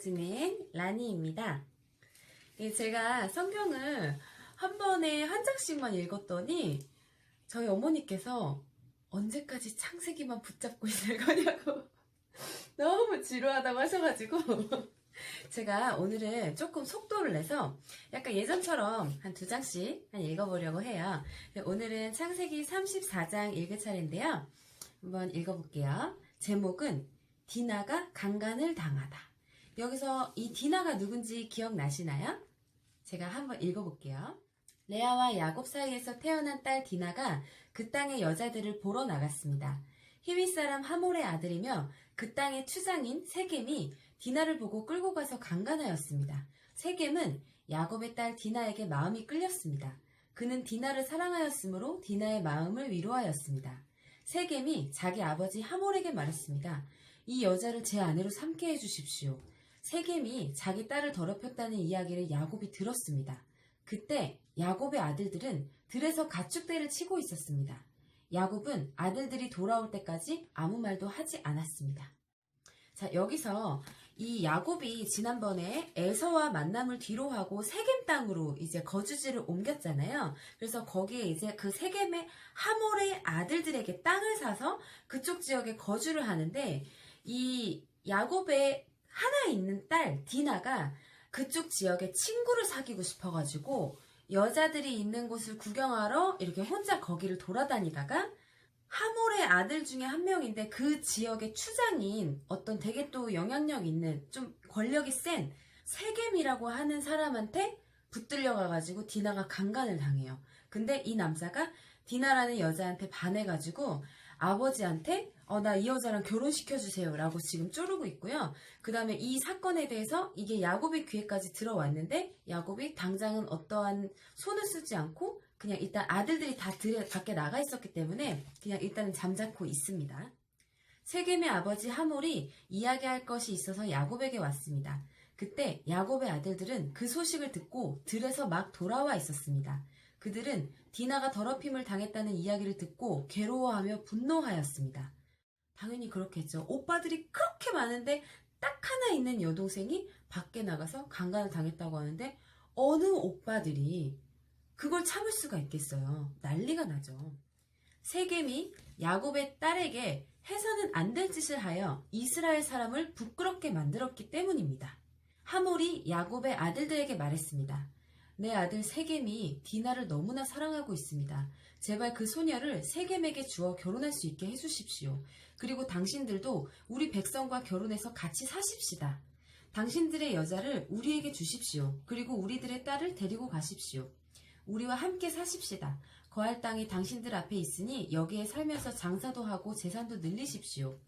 지낸 라니입니다. 제가 성경을 한 번에 한 장씩만 읽었더니 저희 어머니께서 언제까지 창세기만 붙잡고 있을 거냐고 너무 지루하다고 하셔가지고 제가 오늘은 조금 속도를 내서 약간 예전처럼 한 2장씩 읽어보려고 해요. 오늘은 창세기 34장 읽을 차례인데요. 한번 읽어볼게요. 제목은 디나가 강간을 당하다. 여기서 이 디나가 누군지 기억나시나요? 제가 한번 읽어볼게요. 레아와 야곱 사이에서 태어난 딸 디나가 그 땅의 여자들을 보러 나갔습니다. 히위 사람 하몰의 아들이며 그 땅의 추장인 세겜이 디나를 보고 끌고 가서 강간하였습니다. 세겜은 야곱의 딸 디나에게 마음이 끌렸습니다. 그는 디나를 사랑하였으므로 디나의 마음을 위로하였습니다. 세겜이 자기 아버지 하몰에게 말했습니다. 이 여자를 제 아내로 삼게 해주십시오. 세겜이 자기 딸을 더럽혔다는 이야기를 야곱이 들었습니다. 그때 야곱의 아들들은 들에서 가축대를 치고 있었습니다. 야곱은 아들들이 돌아올 때까지 아무 말도 하지 않았습니다. 자, 여기서 이 야곱이 지난번에 에서와 만남을 뒤로 하고 세겜 땅으로 이제 거주지를 옮겼잖아요. 그래서 거기에 이제 그 세겜의 하몰의 아들들에게 땅을 사서 그쪽 지역에 거주를 하는데 이 야곱의 하나 있는 딸 디나가 그쪽 지역에 친구를 사귀고 싶어가지고 여자들이 있는 곳을 구경하러 이렇게 혼자 거기를 돌아다니다가 하몰의 아들 중에 한 명인데 그 지역의 추장인 어떤 되게 또 영향력 있는 좀 권력이 센 세겜이라고 하는 사람한테 붙들려 가가지고 디나가 강간을 당해요. 근데 이 남자가 디나라는 여자한테 반해가지고 아버지한테 나 이 여자랑 결혼시켜주세요 라고 지금 쪼르고 있고요. 그 다음에 이 사건에 대해서 이게 야곱의 귀에까지 들어왔는데 야곱이 당장은 어떠한 손을 쓰지 않고 그냥 일단 아들들이 다 밖에 나가 있었기 때문에 그냥 일단은 잠자코 있습니다. 세겜의 아버지 하몰이 이야기할 것이 있어서 야곱에게 왔습니다. 그때 야곱의 아들들은 그 소식을 듣고 들에서 막 돌아와 있었습니다. 그들은 디나가 더럽힘을 당했다는 이야기를 듣고 괴로워하며 분노하였습니다. 당연히 그렇겠죠. 오빠들이 그렇게 많은데 딱 하나 있는 여동생이 밖에 나가서 강간을 당했다고 하는데 어느 오빠들이 그걸 참을 수가 있겠어요. 난리가 나죠. 세겜이 야곱의 딸에게 해서는 안 될 짓을 하여 이스라엘 사람을 부끄럽게 만들었기 때문입니다. 하몰이 야곱의 아들들에게 말했습니다. 내 아들 세겜이 디나를 너무나 사랑하고 있습니다. 제발 그 소녀를 세겜에게 주어 결혼할 수 있게 해주십시오. 그리고 당신들도 우리 백성과 결혼해서 같이 사십시다. 당신들의 여자를 우리에게 주십시오. 그리고 우리들의 딸을 데리고 가십시오. 우리와 함께 사십시다. 거할 땅이 당신들 앞에 있으니 여기에 살면서 장사도 하고 재산도 늘리십시오.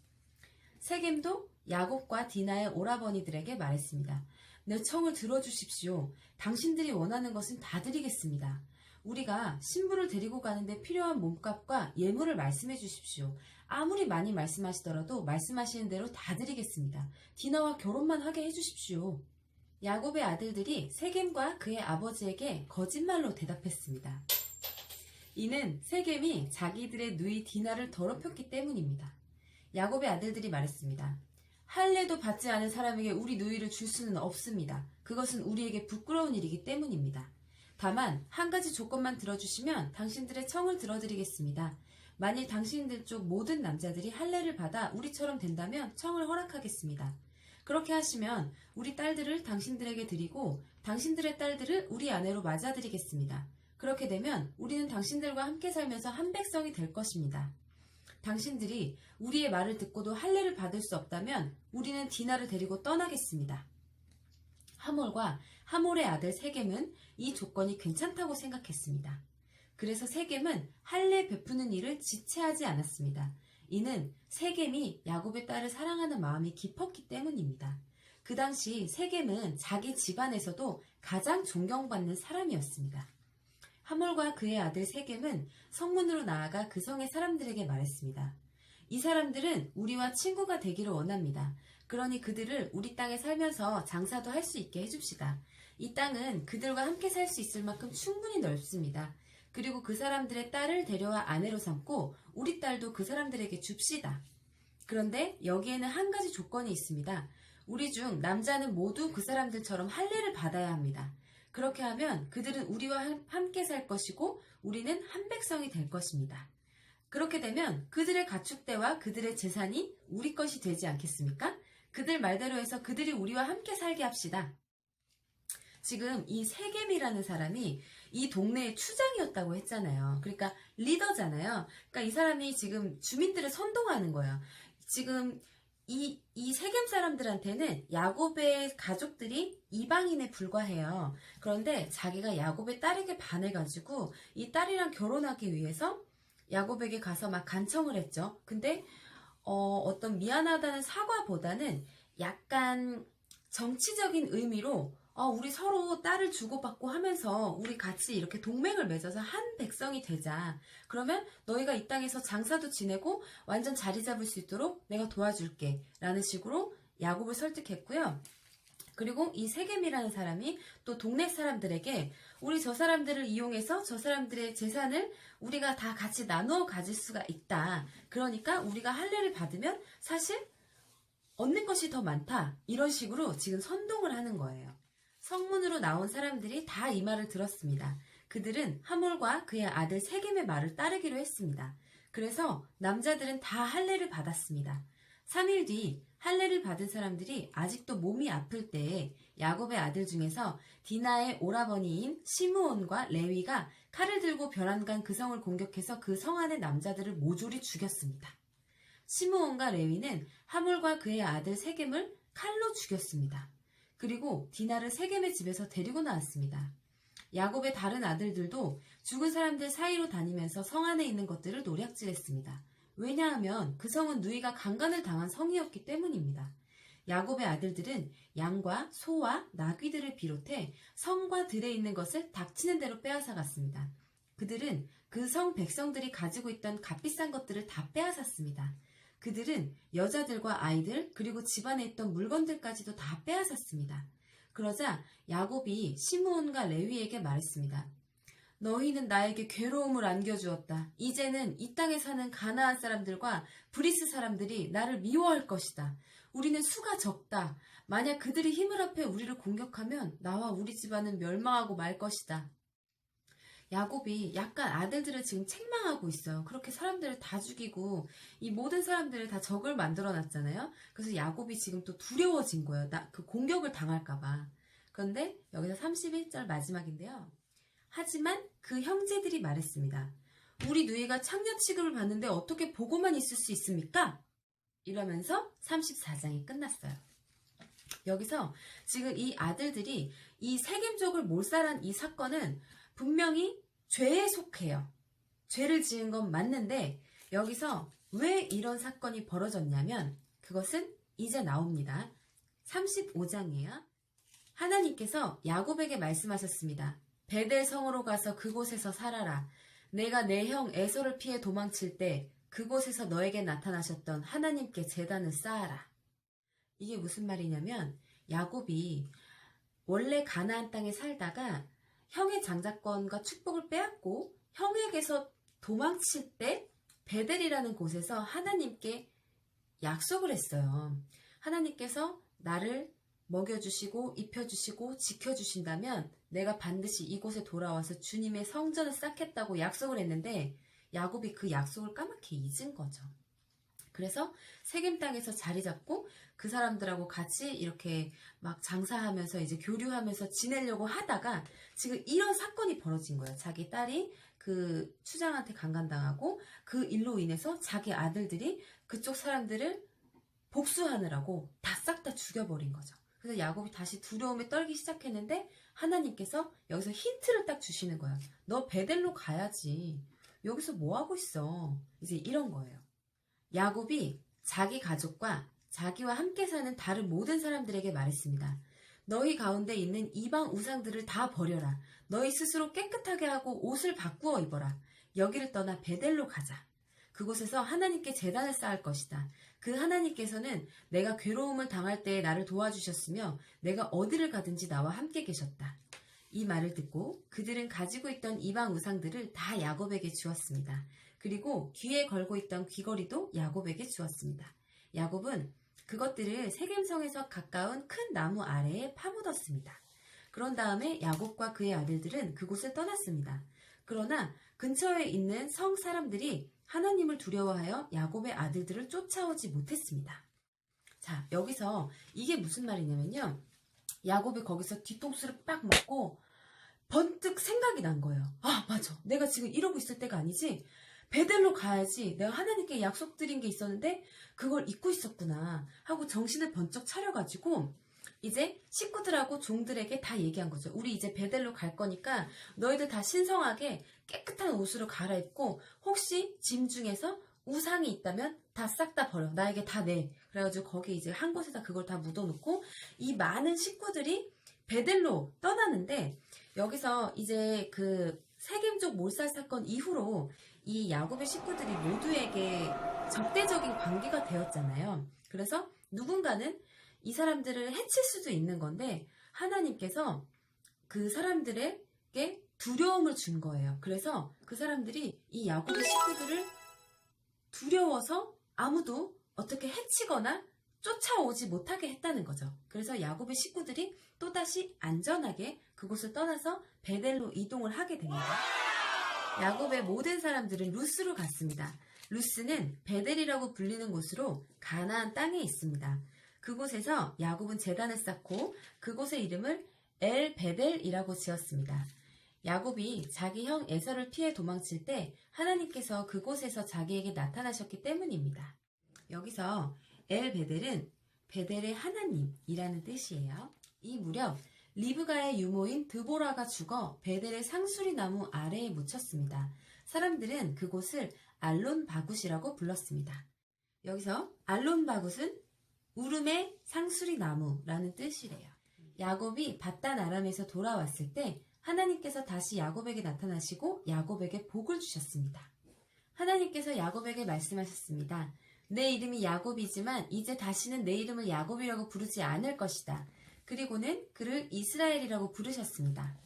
세겜도 야곱과 디나의 오라버니들에게 말했습니다. 내 청을 들어주십시오. 당신들이 원하는 것은 다 드리겠습니다. 우리가 신부를 데리고 가는데 필요한 몸값과 예물을 말씀해 주십시오. 아무리 많이 말씀하시더라도 말씀하시는 대로 다 드리겠습니다. 디나와 결혼만 하게 해주십시오. 야곱의 아들들이 세겜과 그의 아버지에게 거짓말로 대답했습니다. 이는 세겜이 자기들의 누이 디나를 더럽혔기 때문입니다. 야곱의 아들들이 말했습니다. 할례도 받지 않은 사람에게 우리 누이를 줄 수는 없습니다. 그것은 우리에게 부끄러운 일이기 때문입니다. 다만 한 가지 조건만 들어주시면 당신들의 청을 들어드리겠습니다. 만일 당신들 쪽 모든 남자들이 할례를 받아 우리처럼 된다면 청을 허락하겠습니다. 그렇게 하시면 우리 딸들을 당신들에게 드리고 당신들의 딸들을 우리 아내로 맞아드리겠습니다. 그렇게 되면 우리는 당신들과 함께 살면서 한 백성이 될 것입니다. 당신들이 우리의 말을 듣고도 할례를 받을 수 없다면 우리는 디나를 데리고 떠나겠습니다. 하몰과 하몰의 아들 세겜은 이 조건이 괜찮다고 생각했습니다. 그래서 세겜은 할례 베푸는 일을 지체하지 않았습니다. 이는 세겜이 야곱의 딸을 사랑하는 마음이 깊었기 때문입니다. 그 당시 세겜은 자기 집안에서도 가장 존경받는 사람이었습니다. 하몰과 그의 아들 세겜은 성문으로 나아가 그 성의 사람들에게 말했습니다. 이 사람들은 우리와 친구가 되기를 원합니다. 그러니 그들을 우리 땅에 살면서 장사도 할 수 있게 해줍시다. 이 땅은 그들과 함께 살 수 있을 만큼 충분히 넓습니다. 그리고 그 사람들의 딸을 데려와 아내로 삼고 우리 딸도 그 사람들에게 줍시다. 그런데 여기에는 한 가지 조건이 있습니다. 우리 중 남자는 모두 그 사람들처럼 할례를 받아야 합니다. 그렇게 하면 그들은 우리와 함께 살 것이고 우리는 한 백성이 될 것입니다. 그렇게 되면 그들의 가축대와 그들의 재산이 우리 것이 되지 않겠습니까? 그들 말대로 해서 그들이 우리와 함께 살게 합시다. 지금 이 세겜이라는 사람이 이 동네의 추장이었다고 했잖아요. 그러니까 리더잖아요. 그러니까 이 사람이 지금 주민들을 선동하는 거예요. 지금 이 세겜 사람들한테는 야곱의 가족들이 이방인에 불과해요. 그런데 자기가 야곱의 딸에게 반해가지고 이 딸이랑 결혼하기 위해서 야곱에게 가서 막 간청을 했죠. 근데 어떤 미안하다는 사과보다는 약간 정치적인 의미로 우리 서로 딸을 주고받고 하면서 우리 같이 이렇게 동맹을 맺어서 한 백성이 되자. 그러면 너희가 이 땅에서 장사도 지내고 완전 자리 잡을 수 있도록 내가 도와줄게. 라는 식으로 야곱을 설득했고요. 그리고 이 세겜이라는 사람이 또 동네 사람들에게 우리 저 사람들을 이용해서 저 사람들의 재산을 우리가 다 같이 나누어 가질 수가 있다. 그러니까 우리가 할례를 받으면 사실 얻는 것이 더 많다. 이런 식으로 지금 선동을 하는 거예요. 성문으로 나온 사람들이 다 이 말을 들었습니다. 그들은 하몰과 그의 아들 세겜의 말을 따르기로 했습니다. 그래서 남자들은 다 할례를 받았습니다. 3일 뒤 할례를 받은 사람들이 아직도 몸이 아플 때에 야곱의 아들 중에서 디나의 오라버니인 시므온과 레위가 칼을 들고 벼랑간 그 성을 공격해서 그 성 안의 남자들을 모조리 죽였습니다. 시므온과 레위는 하몰과 그의 아들 세겜을 칼로 죽였습니다. 그리고 디나를 세겜의 집에서 데리고 나왔습니다. 야곱의 다른 아들들도 죽은 사람들 사이로 다니면서 성 안에 있는 것들을 노략질했습니다. 왜냐하면 그 성은 누이가 강간을 당한 성이었기 때문입니다. 야곱의 아들들은 양과 소와 나귀들을 비롯해 성과 들에 있는 것을 닥치는 대로 빼앗아갔습니다. 그들은 그 성 백성들이 가지고 있던 값비싼 것들을 다 빼앗았습니다. 그들은 여자들과 아이들 그리고 집안에 있던 물건들까지도 다 빼앗았습니다. 그러자 야곱이 시므온과 레위에게 말했습니다. 너희는 나에게 괴로움을 안겨주었다. 이제는 이 땅에 사는 가나안 사람들과 브리스 사람들이 나를 미워할 것이다. 우리는 수가 적다. 만약 그들이 힘을 합해 우리를 공격하면 나와 우리 집안은 멸망하고 말 것이다. 야곱이 약간 아들들을 지금 책망하고 있어요. 그렇게 사람들을 다 죽이고 이 모든 사람들을 다 적을 만들어 놨잖아요. 그래서 야곱이 지금 또 두려워진 거예요. 그 공격을 당할까봐. 그런데 여기서 31절 마지막인데요. 하지만 그 형제들이 말했습니다. 우리 누이가 창녀 취급을 받는데 어떻게 보고만 있을 수 있습니까? 이러면서 34장이 끝났어요. 여기서 지금 이 아들들이 이 세겜족을 몰살한 이 사건은 분명히 죄에 속해요. 죄를 지은 건 맞는데 여기서 왜 이런 사건이 벌어졌냐면 그것은 이제 나옵니다. 35장이에요. 하나님께서 야곱에게 말씀하셨습니다. 베델 성으로 가서 그곳에서 살아라. 내가 내 형 에서를 피해 도망칠 때 그곳에서 너에게 나타나셨던 하나님께 제단을 쌓아라. 이게 무슨 말이냐면 야곱이 원래 가나안 땅에 살다가 형의 장자권과 축복을 빼앗고 형에게서 도망칠 때 베델이라는 곳에서 하나님께 약속을 했어요. 하나님께서 나를 먹여주시고 입혀주시고 지켜주신다면 내가 반드시 이곳에 돌아와서 주님의 성전을 쌓겠다고 약속을 했는데 야곱이 그 약속을 까맣게 잊은 거죠. 그래서 세겜 땅에서 자리 잡고 그 사람들하고 같이 이렇게 막 장사하면서 이제 교류하면서 지내려고 하다가 지금 이런 사건이 벌어진 거예요. 자기 딸이 그 추장한테 강간당하고 그 일로 인해서 자기 아들들이 그쪽 사람들을 복수하느라고 다 싹 다 죽여버린 거죠. 그래서 야곱이 다시 두려움에 떨기 시작했는데 하나님께서 여기서 힌트를 딱 주시는 거예요. 너 베델로 가야지. 여기서 뭐 하고 있어? 이제 이런 거예요. 야곱이 자기 가족과 자기와 함께 사는 다른 모든 사람들에게 말했습니다. 너희 가운데 있는 이방 우상들을 다 버려라. 너희 스스로 깨끗하게 하고 옷을 바꾸어 입어라. 여기를 떠나 베델로 가자. 그곳에서 하나님께 제단을 쌓을 것이다. 그 하나님께서는 내가 괴로움을 당할 때에 나를 도와주셨으며 내가 어디를 가든지 나와 함께 계셨다. 이 말을 듣고 그들은 가지고 있던 이방 우상들을 다 야곱에게 주었습니다. 그리고 귀에 걸고 있던 귀걸이도 야곱에게 주었습니다. 야곱은 그것들을 세겜성에서 가까운 큰 나무 아래에 파묻었습니다. 그런 다음에 야곱과 그의 아들들은 그곳을 떠났습니다. 그러나 근처에 있는 성 사람들이 하나님을 두려워하여 야곱의 아들들을 쫓아오지 못했습니다. 자, 여기서 이게 무슨 말이냐면요. 야곱이 거기서 뒤통수를 빡 먹고 번뜩 생각이 난 거예요. 아, 맞아. 내가 지금 이러고 있을 때가 아니지. 베델로 가야지. 내가 하나님께 약속드린 게 있었는데 그걸 잊고 있었구나 하고 정신을 번쩍 차려가지고 이제 식구들하고 종들에게 다 얘기한 거죠. 우리 이제 베델로 갈 거니까 너희들 다 신성하게 깨끗한 옷으로 갈아입고 혹시 짐 중에서 우상이 있다면 다 싹 다 버려. 나에게 다 내. 그래가지고 거기 이제 한 곳에다 그걸 다 묻어놓고 이 많은 식구들이 베델로 떠나는데 여기서 이제 그 세겜족 몰살 사건 이후로 이 야곱의 식구들이 모두에게 적대적인 관계가 되었잖아요. 그래서 누군가는 이 사람들을 해칠 수도 있는 건데 하나님께서 그 사람들에게 두려움을 준 거예요. 그래서 그 사람들이 이 야곱의 식구들을 두려워서 아무도 어떻게 해치거나 쫓아오지 못하게 했다는 거죠. 그래서 야곱의 식구들이 또다시 안전하게 그곳을 떠나서 베델로 이동을 하게 됩니다. 야곱의 모든 사람들은 루스로 갔습니다. 루스는 베델이라고 불리는 곳으로 가나안 땅에 있습니다. 그곳에서 야곱은 제단을 쌓고 그곳의 이름을 엘 베델이라고 지었습니다. 야곱이 자기 형 에서를 피해 도망칠 때 하나님께서 그곳에서 자기에게 나타나셨기 때문입니다. 여기서 엘 베델은 베델의 하나님이라는 뜻이에요. 이 무렵 리브가의 유모인 드보라가 죽어 베델의 상수리 나무 아래에 묻혔습니다. 사람들은 그곳을 알론 바굿이라고 불렀습니다. 여기서 알론 바굿은 우름의 상수리 나무라는 뜻이래요. 야곱이 바단 아람에서 돌아왔을 때 하나님께서 다시 야곱에게 나타나시고 야곱에게 복을 주셨습니다. 하나님께서 야곱에게 말씀하셨습니다. 내 이름이 야곱이지만 이제 다시는 내 이름을 야곱이라고 부르지 않을 것이다. 그리고는 그를 이스라엘이라고 부르셨습니다.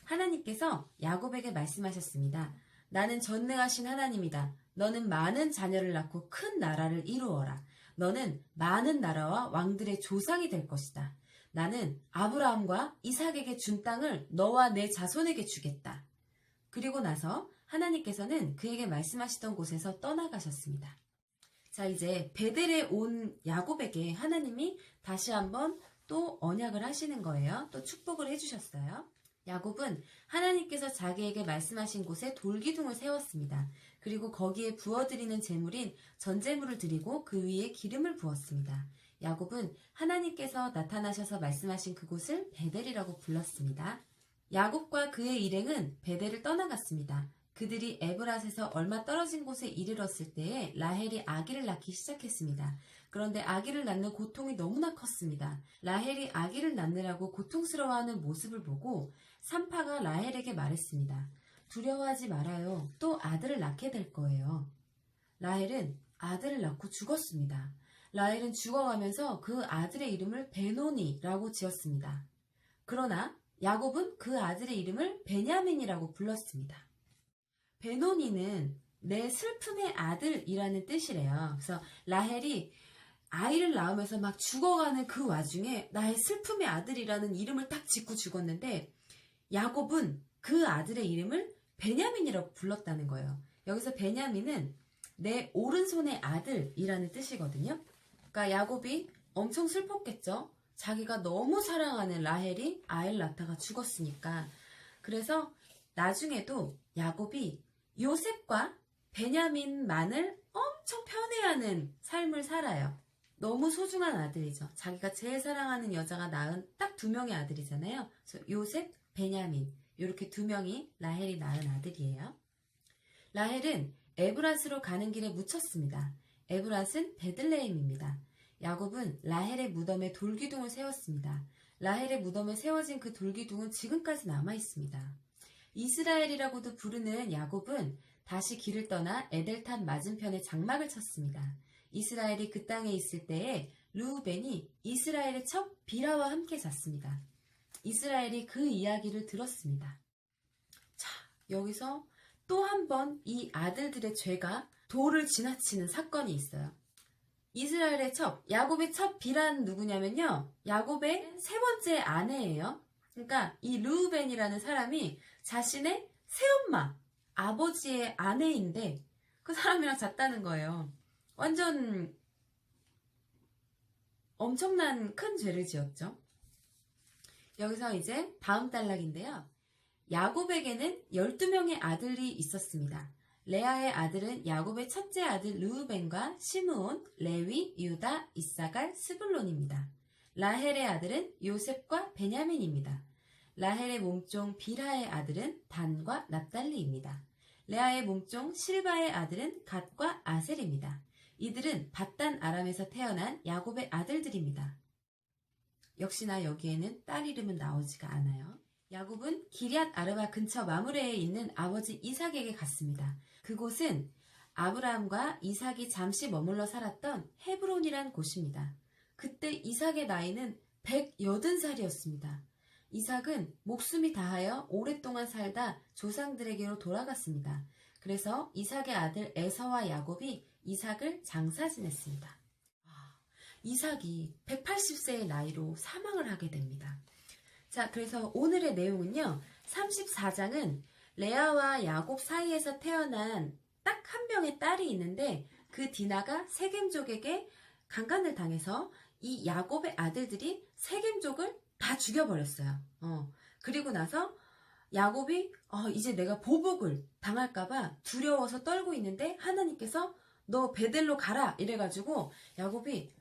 하나님께서 야곱에게 말씀하셨습니다. 나는 전능하신 하나님이다. 너는 많은 자녀를 낳고 큰 나라를 이루어라. 너는 많은 나라와 왕들의 조상이 될 것이다. 나는 아브라함과 이삭에게 준 땅을 너와 내 자손에게 주겠다. 그리고 나서 하나님께서는 그에게 말씀하시던 곳에서 떠나가셨습니다. 자, 이제 베델에 온 야곱에게 하나님이 다시 한번 또 언약을 하시는 거예요. 또 축복을 해주셨어요. 야곱은 하나님께서 자기에게 말씀하신 곳에 돌기둥을 세웠습니다. 그리고 거기에 부어드리는 제물인 전제물을 드리고 그 위에 기름을 부었습니다. 야곱은 하나님께서 나타나셔서 말씀하신 그곳을 베델이라고 불렀습니다. 야곱과 그의 일행은 베델을 떠나갔습니다. 그들이 에브랏에서 얼마 떨어진 곳에 이르렀을 때에 라헬이 아기를 낳기 시작했습니다. 그런데 아기를 낳는 고통이 너무나 컸습니다. 라헬이 아기를 낳느라고 고통스러워하는 모습을 보고 산파가 라헬에게 말했습니다. 두려워하지 말아요. 또 아들을 낳게 될 거예요. 라헬은 아들을 낳고 죽었습니다. 라헬은 죽어가면서 그 아들의 이름을 베노니라고 지었습니다. 그러나 야곱은 그 아들의 이름을 베냐민이라고 불렀습니다. 베노니는 내 슬픔의 아들이라는 뜻이래요. 그래서 라헬이 아이를 낳으면서 막 죽어가는 그 와중에 나의 슬픔의 아들이라는 이름을 딱 짓고 죽었는데 야곱은 그 아들의 이름을 베냐민이라고 불렀다는 거예요. 여기서 베냐민은 내 오른손의 아들이라는 뜻이거든요. 그러니까 야곱이 엄청 슬펐겠죠. 자기가 너무 사랑하는 라헬이 아이를 낳다가 죽었으니까. 그래서 나중에도 야곱이 요셉과 베냐민만을 엄청 편애하는 삶을 살아요. 너무 소중한 아들이죠. 자기가 제일 사랑하는 여자가 낳은 딱 2명의 아들이잖아요. 그래서 요셉, 베냐민 이렇게 2명이 라헬이 낳은 아들이에요. 라헬은 에브랏으로 가는 길에 묻혔습니다. 에브랏은 베들레헴입니다. 야곱은 라헬의 무덤에 돌기둥을 세웠습니다. 라헬의 무덤에 세워진 그 돌기둥은 지금까지 남아있습니다. 이스라엘이라고도 부르는 야곱은 다시 길을 떠나 에델탄 맞은편에 장막을 쳤습니다. 이스라엘이 그 땅에 있을 때에 르우벤이 이스라엘의 첩 비라와 함께 잤습니다. 이스라엘이 그 이야기를 들었습니다. 자, 여기서 또 한 번 이 아들들의 죄가 도를 지나치는 사건이 있어요. 이스라엘의 첩, 야곱의 첩 빌한 누구냐면요. 야곱의 세 번째 아내예요. 그러니까 이 르우벤이라는 사람이 자신의 새엄마, 아버지의 아내인데 그 사람이랑 잤다는 거예요. 완전 엄청난 큰 죄를 지었죠. 여기서 이제 다음 단락인데요. 야곱에게는 12명의 아들이 있었습니다. 레아의 아들은 야곱의 첫째 아들 르우벤과 시므온, 레위, 유다, 이사갈, 스불론입니다. 라헬의 아들은 요셉과 베냐민입니다. 라헬의 몸종 빌하의 아들은 단과 납달리입니다. 레아의 몸종 실바의 아들은 갓과 아셀입니다. 이들은 밧단 아람에서 태어난 야곱의 아들들입니다. 역시나 여기에는 딸 이름은 나오지가 않아요. 야곱은 기럇 아르바 근처 마므레에 있는 아버지 이삭에게 갔습니다. 그곳은 아브라함과 이삭이 잠시 머물러 살았던 헤브론이란 곳입니다. 그때 이삭의 나이는 180살이었습니다. 이삭은 목숨이 다하여 오랫동안 살다 조상들에게로 돌아갔습니다. 그래서 이삭의 아들 에서와 야곱이 이삭을 장사 지냈습니다. 이삭이 180세의 나이로 사망을 하게 됩니다. 자, 그래서 오늘의 내용은요. 34장은 레아와 야곱 사이에서 태어난 딱 한 명의 딸이 있는데 그 디나가 세겜족에게 강간을 당해서 이 야곱의 아들들이 세겜족을 다 죽여버렸어요. 그리고 나서 야곱이 이제 내가 보복을 당할까봐 두려워서 떨고 있는데 하나님께서 너 베델로 가라 이래가지고 야곱이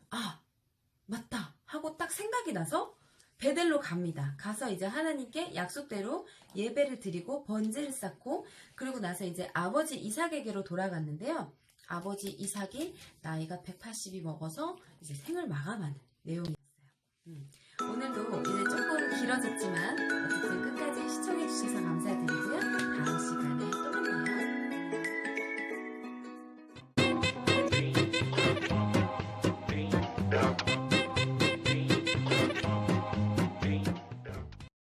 맞다 하고 딱 생각이 나서 베델로 갑니다. 가서 이제 하나님께 약속대로 예배를 드리고 번제를 쌓고 그리고 나서 이제 아버지 이삭에게로 돌아갔는데요. 아버지 이삭이 나이가 180이 먹어서 이제 생을 마감하는 내용이었어요. 오늘도 이제 조금 길어졌지만 어쨌든 끝까지 시청해주셔서 감사드립니다.